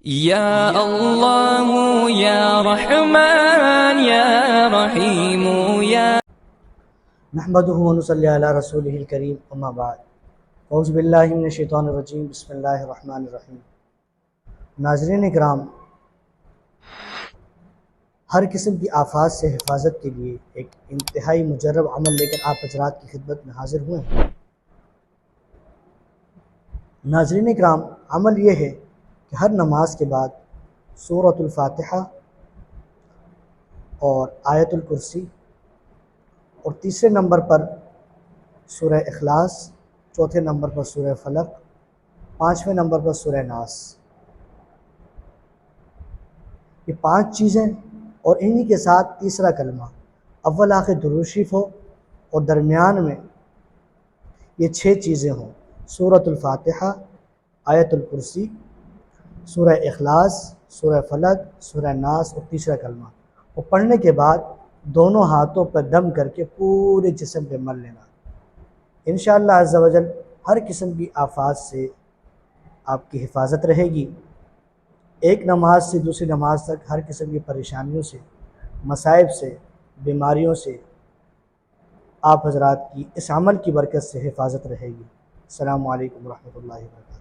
يا الله يا رحمن يا رحيم يا نحمده ونصلي علی رسولہ الکریم اما بعد اعوذ باللہ من الشیطان الرجیم بسم اللہ الرحمن الرحیم۔ ناظرین اکرام، ہر قسم کی آفات سے حفاظت کے لیے ایک انتہائی مجرب عمل لے کر آپ حضرات کی خدمت میں حاضر ہوئے ہیں۔ ناظرین اکرام، عمل یہ ہے کہ ہر نماز کے بعد سورۃ الفاتحہ اور آیت الکرسی اور تیسرے نمبر پر سورہ اخلاص، چوتھے نمبر پر سورہ فلق، پانچویں نمبر پر سورہ ناس، یہ 5 چیزیں اور انہی کے ساتھ تیسرا کلمہ اول آخر درود شریف ہو اور درمیان میں یہ 6 چیزیں ہوں: سورۃ الفاتحہ، آیت الکرسی، سورہ اخلاص، سورہ فلق، سورہ ناس اور تیسرا کلمہ، اور پڑھنے کے بعد دونوں ہاتھوں پر دم کر کے پورے جسم پہ مل لینا۔ انشاءاللہ عز و جل ہر قسم کی آفات سے آپ کی حفاظت رہے گی۔ ایک نماز سے دوسری نماز تک ہر قسم کی پریشانیوں سے، مصائب سے، بیماریوں سے آپ حضرات کی اس عمل کی برکت سے حفاظت رہے گی۔ السلام علیکم ورحمۃ اللہ وبرکاتہ۔